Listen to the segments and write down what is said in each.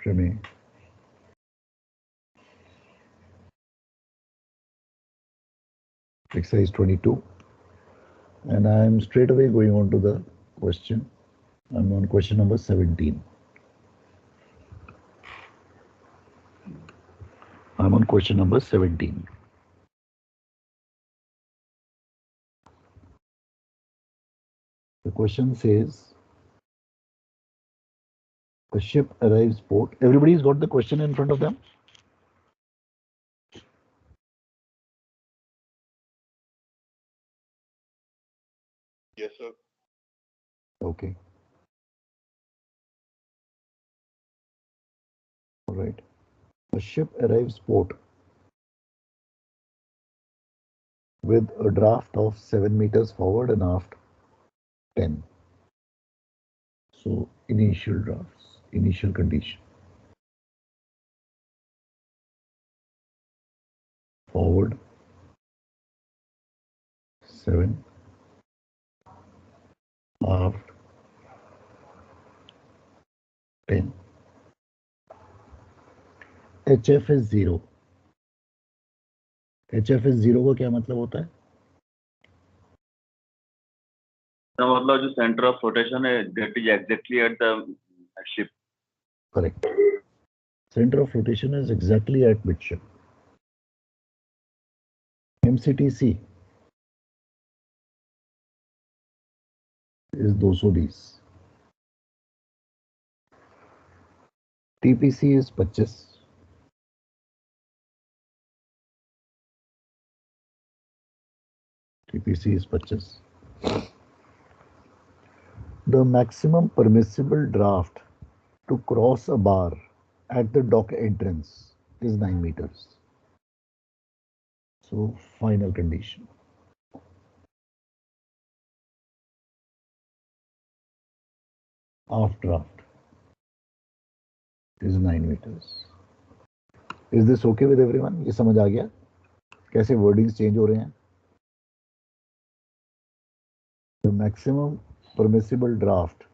Remy. Exercise 22. And I am straight away going on to the question. I'm on question number 17. I'm on question number 17. The question says, the ship arrives port. Everybody's got the question in front of them? Yes, sir. Okay. All right. A ship arrives port with a draft of 7 meters forward and aft 10. So initial drafts, initial condition. Forward 7, aft 10. HF is 0. HF is 0 का क्या मतलब होता है? तो मतलब जो centre of rotation है that is exactly at the ship. Correct. Center of rotation is exactly at midship. MCTC is 220. TPC is 25. TPC is 25. The maximum permissible draft to cross a bar at the dock entrance is 9 meters. So final condition. Aft draft is 9 meters. Is this okay with everyone? ये समझ आ गया कैसे wordings change हो रहे हैं? The maximum permissible draft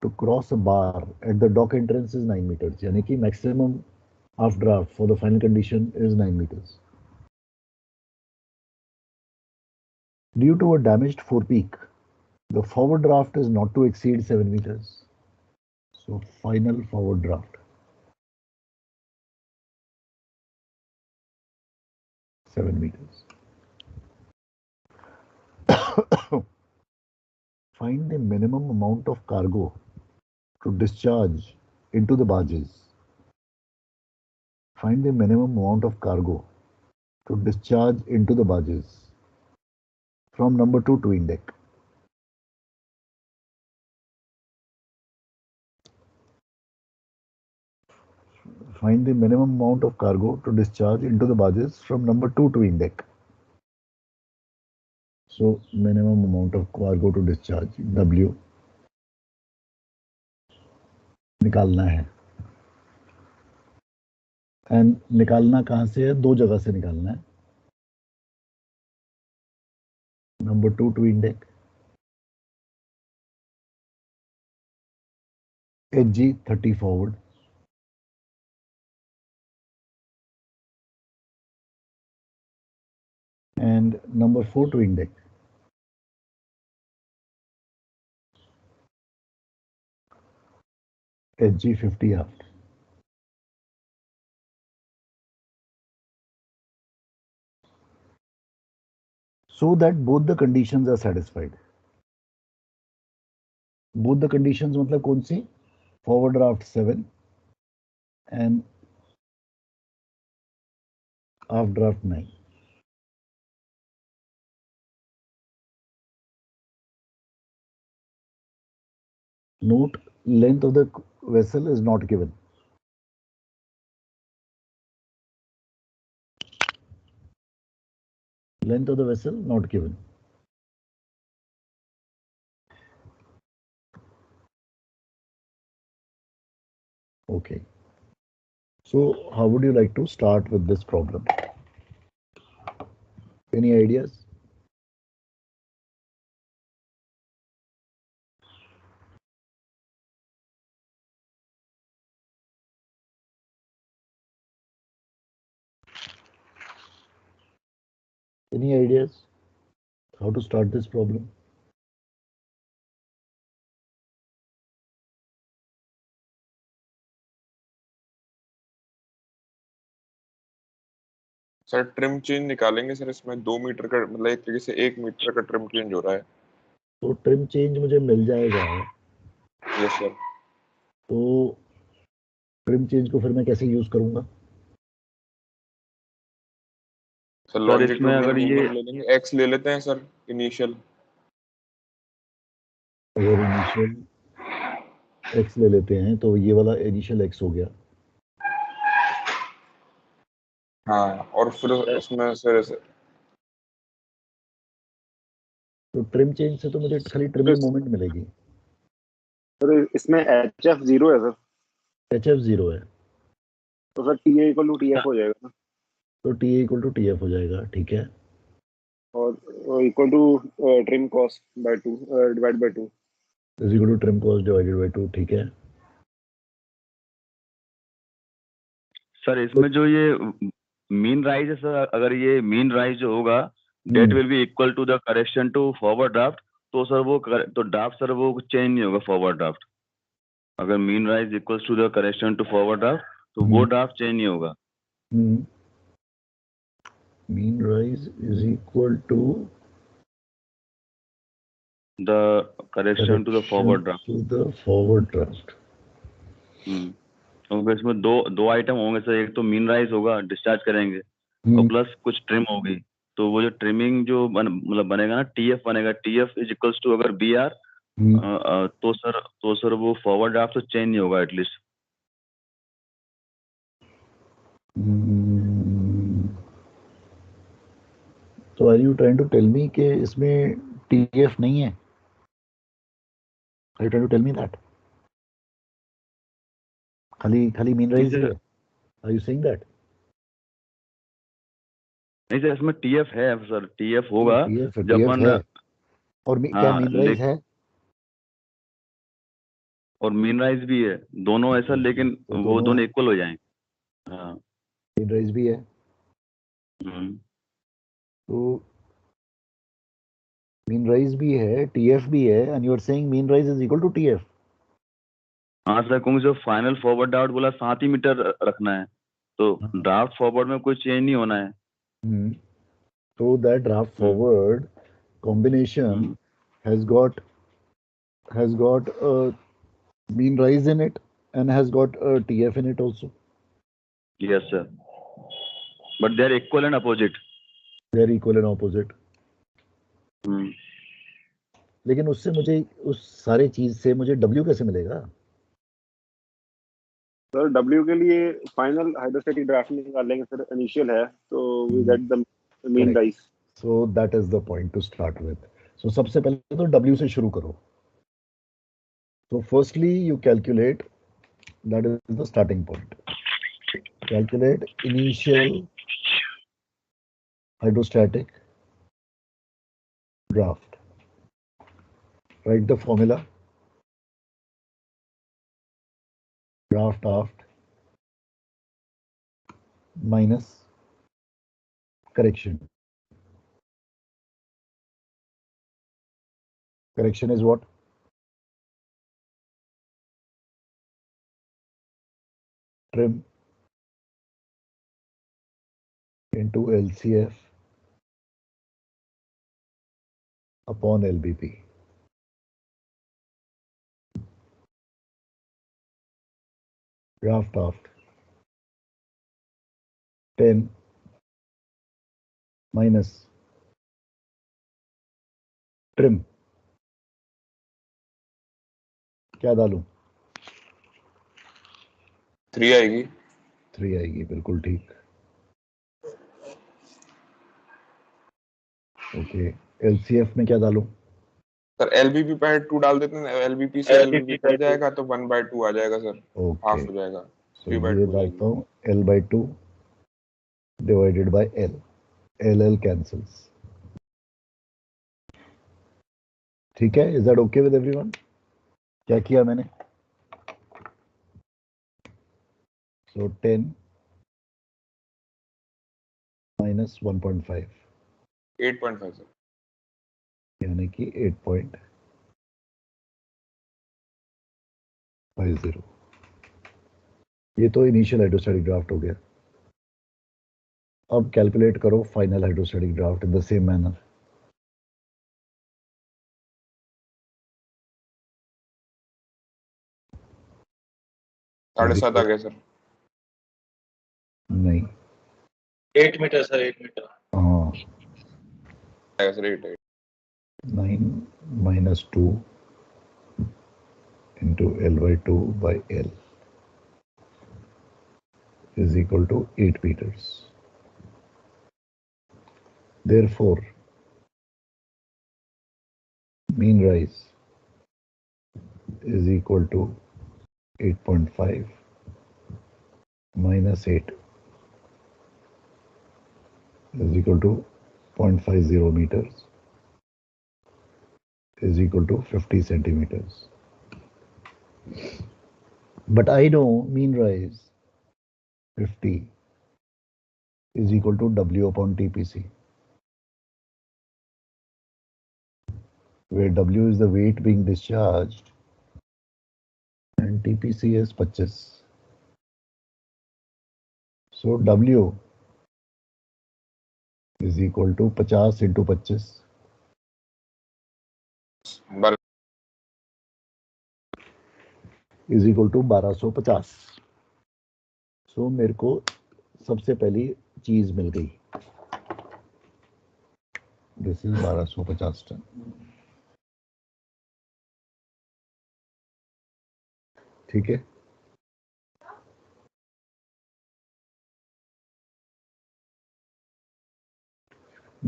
to cross a bar at the dock entrance is 9 meters. यानी कि maximum aft draft for the final condition is 9 meters. Due to a damaged forepeak, the forward draft is not to exceed 7 meters. So final forward draft 7 meters. Find the minimum amount of cargo to discharge into the barges. Find the minimum amount of cargo to discharge into the barges from number 2 tween deck. Find the minimum amount of cargo to discharge into the barges from number 2 tween deck. So minimum amount of cargo to discharge W निकालना है. And निकालना कहां से है? दो जगह से निकालना है. Number 2 tween deck, HG 30 forward, and number 4 tween deck, HG 50 aft. So that both the conditions are satisfied. Both the conditions मतलब कौन सी? Forward draft 7 and aft draft 9. Note, length of the vessel is not given. Length of the vessel not given. Okay. So how would you like to start with this problem? Any ideas? Any ideas how to start this problem? Sir trim change निकालेंगे sir, इसमें 2 metre का मतलब एक तरीके से 1 metre का trim change हो रहा है। तो ट्रिम चेंज मुझे मिल जाएगा। Yes sir. तो ट्रिम चेंज को फिर मैं कैसे यूज करूंगा? सर इसमें लॉन्जिट्यूडनल अगर ये मूवमेंट ले लेंगे, एक्स ले लेते हैं सर इनिशियल। अगर इनिशियल एक्स ले लेते हैं तो ये वाला इनिशियल एक्स हो गया। हाँ, और फिर उसमें सर तो ट्रिम चेंज से तो मुझे खाली ट्रिमिंग मोमेंट मिलेगी। सर इसमें एच एफ 0 है सर। एच एफ 0 है तो sir T A equal to T F हो जाएगा ना, तो T equal to T F हो जाएगा। ठीक है, और equal to trim cost by 2 divide by 2। Is equal to trim cost divided by 2। ठीक है, सर इसमें जो ये मीन राइज है सर, अगर ये मीन राइज जो होगा that will be equal to the correction to forward draft, तो सर वो तो ड्राफ्ट सर वो चेंज नहीं होगा फॉरवर्ड ड्राफ्ट। अगर mean rise equals to the correction to forward draft तो वो ड्राफ्ट चेंज नहीं होगा। Mean rise is equal to the correction to the forward draft. To the forward draft. तो इसमें दो आइटम होंगे सर, एक तो मीन राइज होगा डिस्चार्ज करेंगे और प्लस कुछ ट्रिम होगी। तो वो जो ट्रिमिंग जो मतलब बनेगा ना, टीएफ बनेगा, टीएफ इज इक्वल्स टू अगर बी आर, तो सर वो फॉरवर्ड ड्राफ्ट तो चेंज नहीं होगा एटलीस्ट। तो are you trying to tell me कि इसमें टीएफ नहीं है? Are you trying to tell me that खाली मीन राइज है? Are you saying that? नहीं सर, इसमें टीएफ है सर, टीएफ होगा टीएफ जब अपन है और क्या मीन राइज है? और मीन राइज भी है, दोनों है सर, लेकिन तो वो दोनों इक्वल हो जाएंगे। हाँ, मीन राइज भी है। तो मीन राइज भी है, टीएफ भी है, and you are saying mean rise is equal to TF. हाँ सर, क्योंकि जो फाइनल फॉरवर्ड ड्राफ्ट बोला 7 ही मीटर रखना है, तो ड्राफ्ट फॉरवर्ड में कोई चेंज नहीं होना है। So that draft forward combination has got a mean rise in it and has got a TF in it also. Yes sir, but they are equal and opposite. They are equal and opposite. लेकिन उससे मुझे उस सारे चीज से मुझे W कैसे मिलेगा? सर W के लिए फाइनल हाइड्रोस्टैटिक ड्राफ्ट निकालेंगे सर, इनिशियल है तो we get the mean rise. So that is the point to start with. So सबसे पहले तो W से शुरू करो। So firstly you calculate, that is the starting point. Calculate initial hydrostatic draft. Write the formula. Draft aft minus correction. Correction is what? Trim into LCF upon LBP. Draft aft 10 minus trim. क्या डालूं? 3 आएगी। 3 आएगी, बिल्कुल ठीक। Okay, LCF में क्या डालूं? Sir LBP पे 2 डाल देते हैं, LBP से LBP कट जाएगा तो 1/2 आ जाएगा सर। हाफ हो जाएगा। 3/2 डालता हूँ L/2 divided by L। LL cancels. ठीक है, is that okay with everyone? क्या किया मैंने? So 10 minus 1.5 8.5 sir. यानी कि 8.50। ये तो इनिशियल हाइड्रोस्टैटिक ड्राफ्ट हो गया। अब कैलकुलेट करो final hydrostatic draft in the same manner. साढ़े सात आ गया सर। नहीं 8 मीटर सर, 8 मीटर। हाँ आएगा sir 8 9 minus 2 into L/2 by L is equal to 8 meters. Therefore, mean rise is equal to 8.5 minus 8 is equal to 0.50 meters is equal to 50 centimeters. But I know mean rise 50 is equal to W upon TPC, where W is the weight being discharged and TPC is 25. So W is equal to 50 into 25 is equal to 1250. So मेरे को सबसे पहली चीज मिल गई, this is 1250 ton. ठीक है,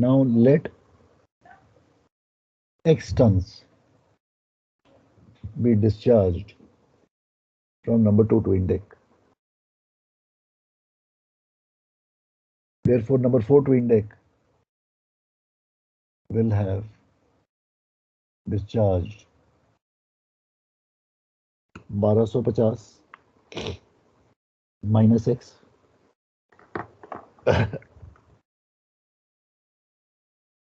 now let x tons be discharged from number 2 twin deck. Therefore, number 4 twin deck will have discharged 1250 minus x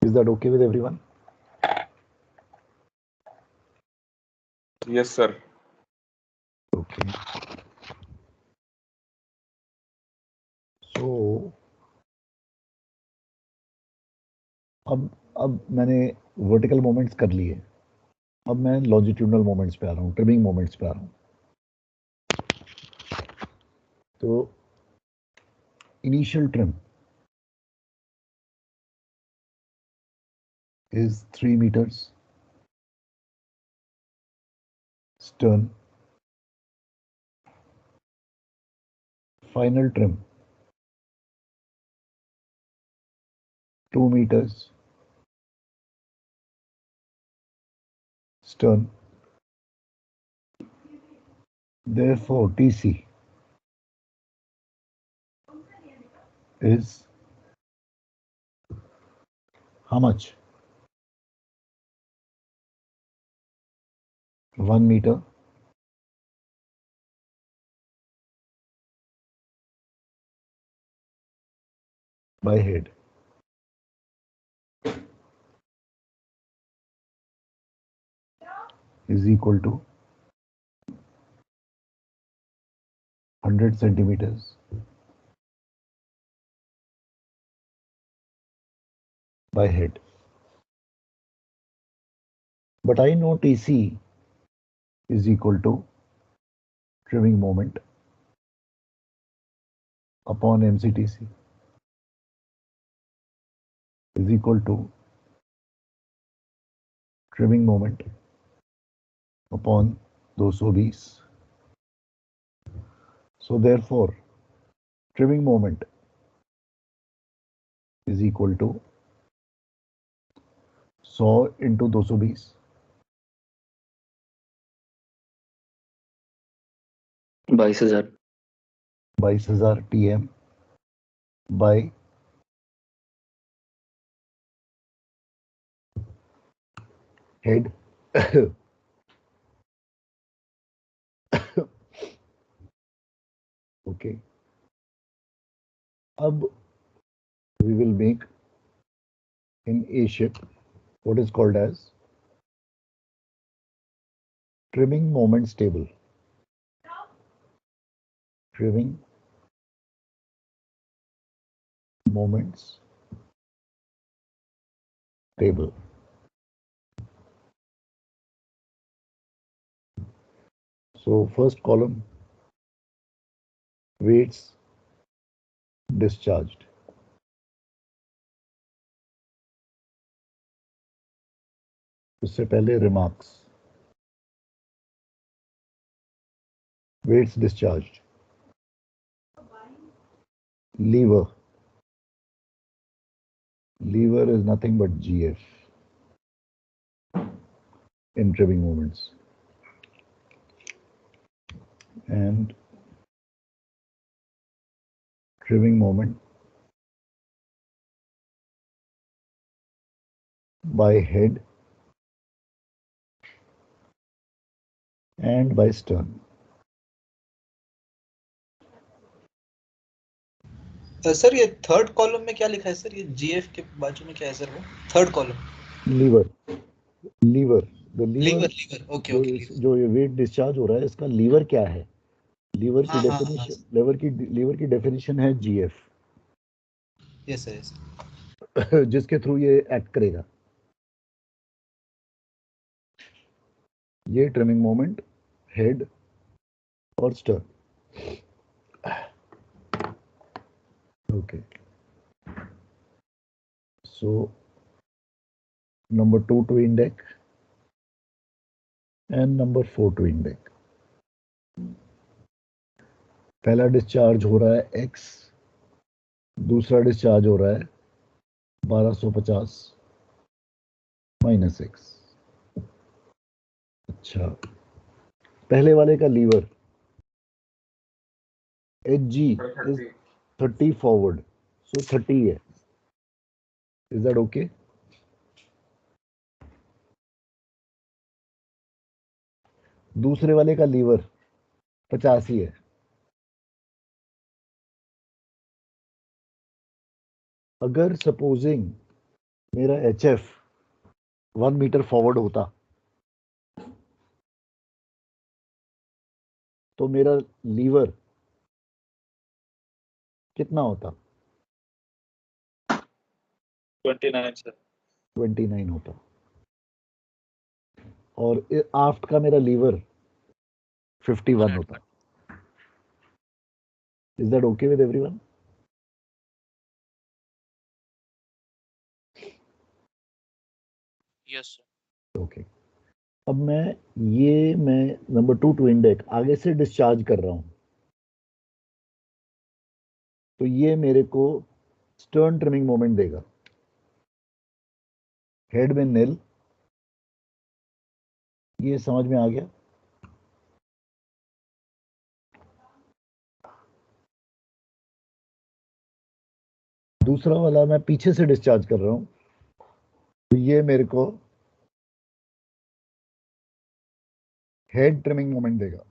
is that okay with everyone? Yes sir. Okay, so अब मैंने vertical moments कर लिए, अब मैं longitudinal moments पे आ रहा हूँ, trimming moments पे आ रहा हूँ। तो initial trim is 3 meters stern. Final trim 2 meters stern. Therefore, TC is how much? 1 meter by head. Is equal to 100 centimeters by head. But I know TC is equal to trimming moment upon MCTC is equal to trimming moment upon 220. So therefore, trimming moment is equal to 100 into 220 22,000 22,000 TM by head. Okay. Ab we will make in A ship what is called as trimming moments table. Trimming moments table. So first column, weights discharged. उससे पहले remarks. Weights discharged. Lever. Lever is nothing but GF in trimming moments. And trimming moment by head and by stern. Sir ये third column में क्या लिखा है sir? ये GF के बाजू में क्या है सर? वो third column lever. Lever. The lever. Lever. Lever. Okay okay. जो ये वेट डिस्चार्ज हो रहा है इसका लीवर क्या है? लीवर की डेफिनेशन, लीवर की डेफिनेशन है जीएफ. Yes sir. यस. जिसके थ्रू ये एक्ट करेगा. ये ट्रिमिंग मोमेंट हेड और stern. Okay. So number 2 twin deck and number 4 twin deck. पहला डिस्चार्ज हो रहा है X, दूसरा डिस्चार्ज हो रहा है 1250 माइनस X. अच्छा, पहले वाले का liver HG is 30 forward, so 30 है. Is that okay? दूसरे वाले का लीवर 50 ही है. अगर सपोजिंग मेरा HF 1 मीटर फॉरवर्ड होता तो मेरा लीवर कितना होता? 29 सर. 29 होता. और आफ्ट का मेरा लीवर 51 होता. Is that okay with everyone? Yes sir. Okay. अब मैं नंबर 2 ट्विन डेक आगे से डिस्चार्ज कर रहा हूं, तो ये मेरे को स्टर्न ट्रिमिंग मोमेंट देगा. हेड में निल. ये समझ में आ गया? दूसरा वाला मैं पीछे से डिस्चार्ज कर रहा हूं, तो ये मेरे को हेड ट्रिमिंग मोमेंट देगा.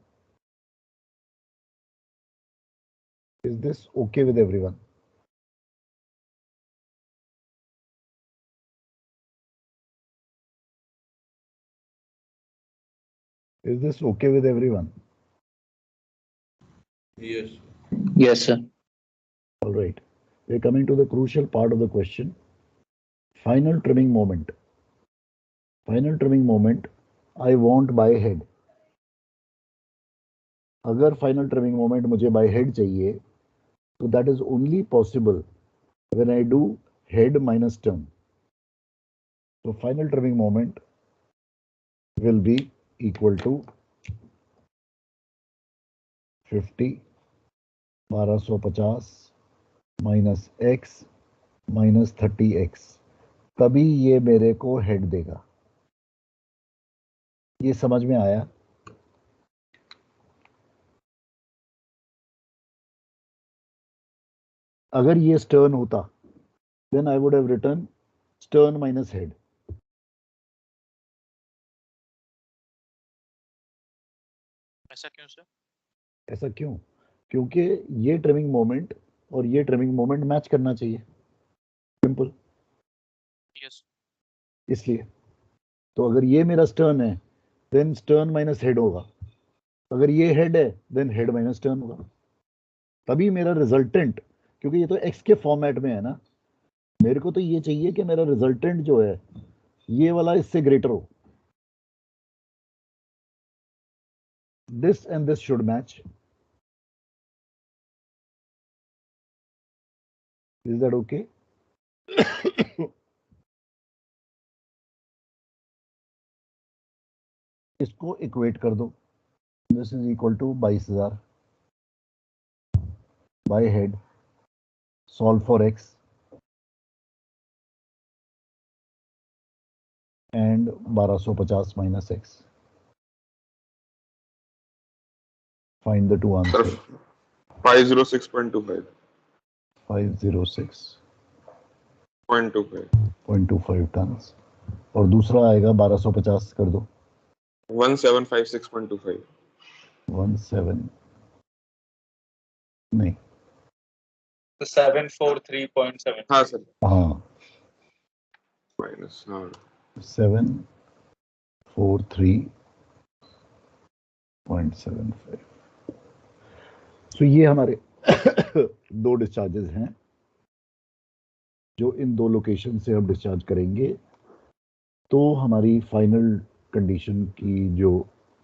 Is this okay with everyone? Is this okay with everyone? Yes. Yes sir. All right. We're coming to the crucial part of the question. Final trimming moment. Final trimming moment I want by head. अगर final trimming moment मुझे by head चाहिए, तो that is only possible when I do head minus turn. So final trimming moment will be equal to 50 1250 minus x minus 30x. तभी ये मेरे को head देगा. ये समझ में आया? अगर ये स्टर्न होता, then I would have written stern minus head. ऐसा क्यों सर? ऐसा क्यों? क्योंकि ये ट्रिमिंग मोमेंट और ये ट्रिमिंग मोमेंट मैच करना चाहिए. सिंपल. यस इसलिए तो अगर ये मेरा स्टर्न है देन स्टर्न माइनस हेड होगा, अगर ये हेड है देन हेड माइनस टर्न होगा, तभी मेरा रिजल्टेंट, क्योंकि ये तो एक्स के फॉर्मेट में है ना, मेरे को तो ये चाहिए कि मेरा रिजल्टेंट जो है ये वाला इससे ग्रेटर हो, this and this should match. Is that okay? इसको इक्वेट कर दो, this is equal to 22,000 by head, solve for X and 1250 minus X, find the two sir answer. 506.25 506.25 tons, और दूसरा आएगा 1250 कर दो, 1756.25 17 नहीं, तो 743.7 हाँ सर हाँ माइनस हाँ 743.75। तो ये हमारे दो डिस्चार्जेस हैं जो इन दो लोकेशन से हम डिस्चार्ज करेंगे, तो हमारी फाइनल कंडीशन की जो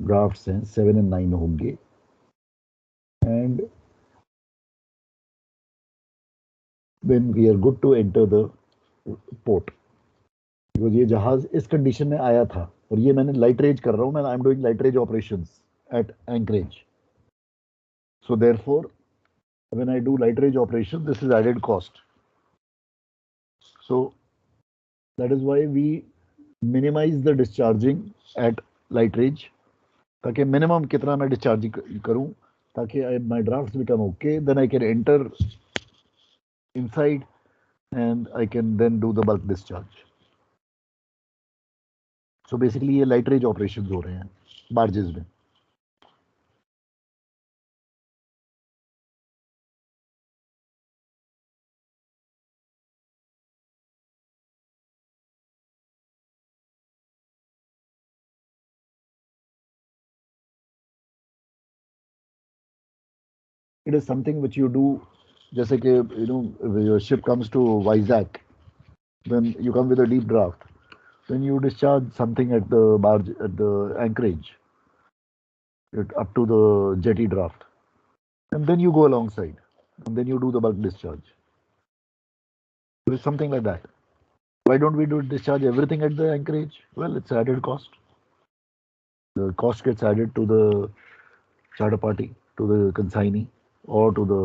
ड्राफ्ट्स हैं 7 and 9 होंगे, and then we are good to enter the port, because ये जहाज इस कंडीशन में आया था, और ये मैंने लाइट रेंज कर रहा हूं, मैं I am doing lighterage operations at anchorage, so therefore when I do light range operation this is added cost, so that is why we minimize the discharging at light range, ताकि minimum कितना मैं discharging करूं ताकि my drafts become okay, then I can enter inside and I can then do the bulk discharge. So basically ये light range operations हो रहे हैं barges में. It is something which you do, जैसे कि your ship comes to Vizag, then you come with a deep draft, then you discharge something at the barge, at the anchorage, up to the jetty draft, and then you go alongside, and then you do the bulk discharge. So it's something like that. Why don't we do discharge everything at the anchorage? Well, it's added cost. The cost gets added to the charter party, to the consignee, or to the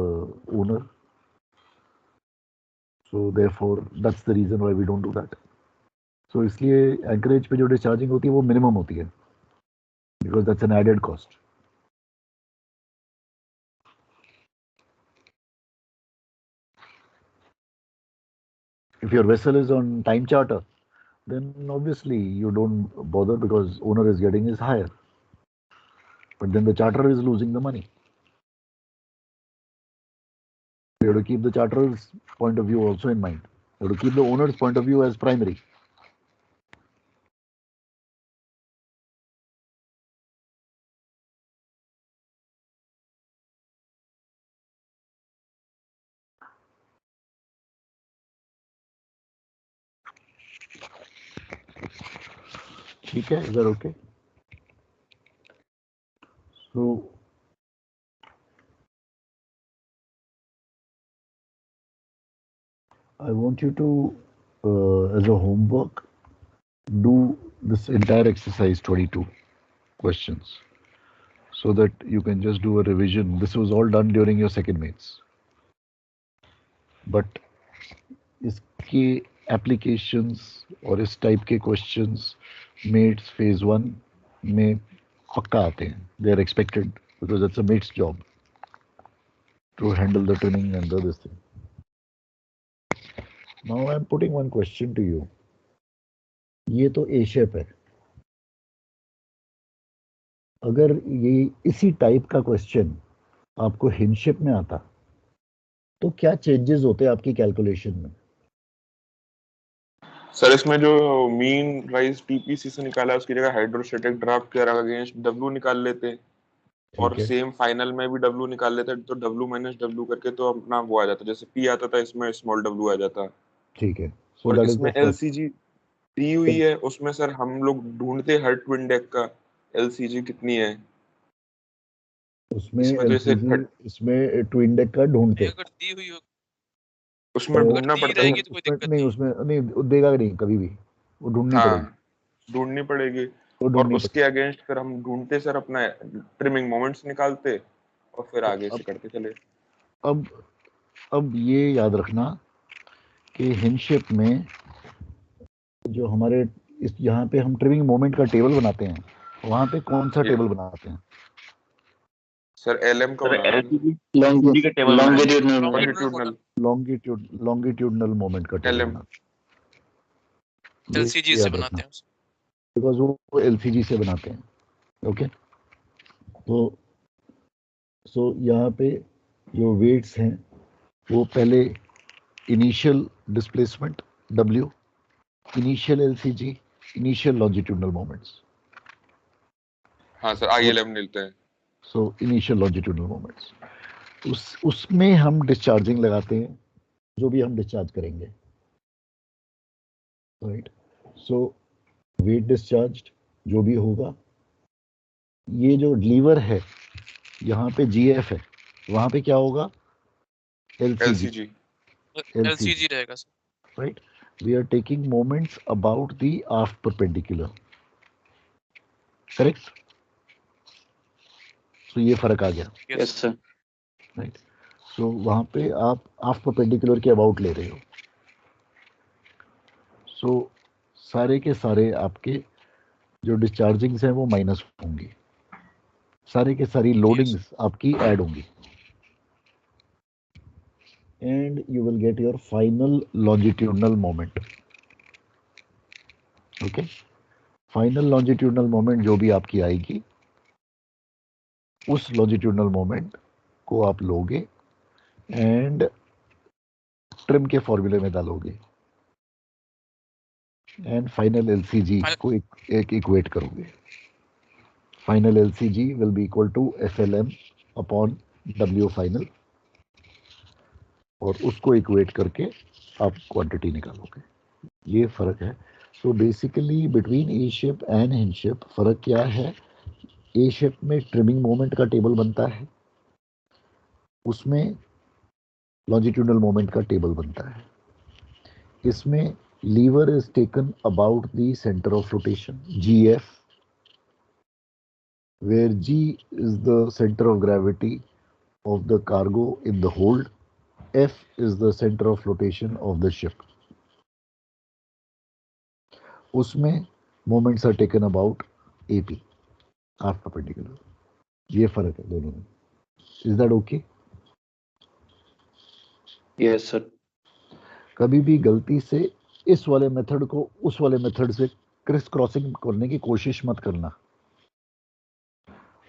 owner. So therefore, that's the reason why we don't do that. So इसलिए anchorage पे जो discharging होती है वो minimum होती है, because that's an added cost. If your vessel is on time charter, then obviously you don't bother because owner is getting is higher, but then the charterer is losing the money. You have to keep the charterer's point of view also in mind. You have to keep the owner's point of view as primary. ठीक है, is that okay? So I want you to, as a homework, do this entire exercise 22 questions, so that you can just do a revision. This was all done during your second mates, but इसके applications और इस type के questions mates phase 1 में पक्का आते हैं. They are expected because that's a mate's job to handle the trimming and this thing. Now I am putting one question to you. ये तो A shape है. अगर ये इसी टाइप का क्वेश्चन आपको हिंज शेप में आता तो क्या चेंजेस होते हैं आपकी कैलकुलेशन में? सर इसमें जो मीन राइज टीपीसी से निकाला है उसकी जगह हाइड्रोस्टैटिक ड्राफ्ट के अगेंस्ट डब्ल्यू निकाल लेते और है। सेम फाइनल में भी डब्ल्यू निकाल लेते तो डब्ल्यू माइनस डब्ल्यू करके तो अपना वो आ जाता, जैसे पी आता था इसमें स्मॉल डब्ल्यू आ जाता। ठीक है, सो और दैट इज इसमें द फर्स्ट। एलसीजी दी हुई है, उसमें सर हम लोग ढूंढते हर ट्विन डेक का एलसीजी कितनी है। उसमें इसमें तो जैसे एलसीजी, इसमें ट्विन डेक का ढूंढते, अगर दी हुई हो, उसमें अगर ढूंढना दी पड़ता रहेगी है। तो कोई उसमें दिक्कत नहीं, नहीं। उसमें नहीं देगा नहीं कभी भी, वो ढूंढनी पड़ेगी, हाँ ढूंढनी पड़ेगी। वो और ढूंढनी उसके अगेंस्ट फिर हम ढूंढते सर अपना ट्रिमिंग मोमेंट्स निकालते और फिर आगे से करते चले। अब अब ये याद रखना कि हिंडशिप में जो हमारे इस यहाँ पे हम ट्रिमिंग मोमेंट का टेबल बनाते हैं, वहां पे कौन सा ये टेबल बनाते हैं? सर एलएम का सर बनाते हैं एलसीडी एलसीडी का टेबल बनाएंगे। लॉन्गिट्यूडनल लॉन्गिट्यूडनल मोमेंट का टेबल एलएम। बनाते हैं, एलसीजी ये से याद रखना, बनाते हैं उसे। बिकॉज वो एलसीजी से बनाते हैं। ओके, तो सो यहाँ पे जो वेट्स हैं वो पहले initial displacement W, initial LCG, initial longitudinal moments. हाँ सर आईएलएम मिलते हैं। सो इनिशियल लॉन्जिट्यूडनल मोमेंट्स, उसमें हम डिस्चार्जिंग लगाते हैं, जो भी हम डिस्चार्ज करेंगे, राइट। सो वेट डिस्चार्ज जो भी होगा, ये जो लीवर है यहाँ पे जीएफ है, वहां पे क्या होगा? एलसीजी, एलसीजी रहेगा sir. right? We are taking moments about the aft perpendicular, correct? So ये फर्क आ गया, यस सर। right? So वहां पे आप aft perpendicular के अबाउट ले रहे हो, so सारे के सारे आपके जो डिस्चार्जिंग्स हैं वो माइनस होंगी, सारे के सारी लोडिंग्स आपकी ऐड होंगी, and you will get your final longitudinal moment. Okay, final longitudinal moment जो भी आपकी आएगी, उस लॉन्जिट्यूडनल मोमेंट को आप लोगे एंड ट्रिम के फॉर्मूले में डालोगे एंड फाइनल एलसीजी को एक इक्वेट करोगे। Final LCG will be equal to FLM upon W final, और उसको इक्वेट करके आप क्वांटिटी निकालोगे। ये फर्क है। So basically between A shape and hinge shape फर्क क्या है? ए शेप में ट्रिमिंग मोमेंट का टेबल बनता है, उसमें लॉन्जिट्यूडनल मोमेंट का टेबल बनता है। इसमें lever is taken about the centre of rotation GF, where G is the center of gravity of the cargo in the hold, F is the center of flotation of the ship. उसमें moments are taken about AP, aft perpendicular. ये फर्क है दोनों में। Is that okay? Yes sir. कभी भी गलती से इस वाले मेथड को उस वाले मेथड से क्रिस क्रॉसिंग करने की कोशिश मत करना।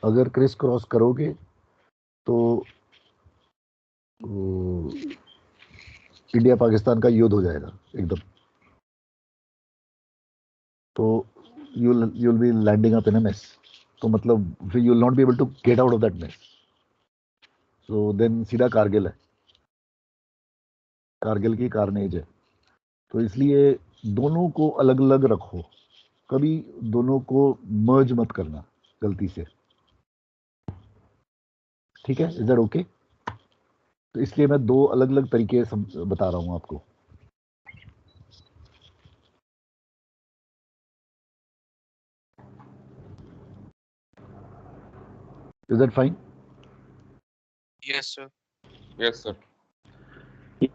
अगर क्रिस क्रॉस करोगे तो इंडिया पाकिस्तान का युद्ध हो जाएगा एकदम। तो you'll be landing up in a mess. तो मतलब you'll not be able to get out of that mess. So then सीधा कारगिल है, कारगिल की कारनेज है। तो इसलिए दोनों को अलग अलग रखो, कभी दोनों को मर्ज मत करना गलती से, ठीक है? Is that okay? तो इसलिए मैं दो अलग अलग तरीके बता रहा हूं आपको। Is that fine? Yes sir. Yes sir.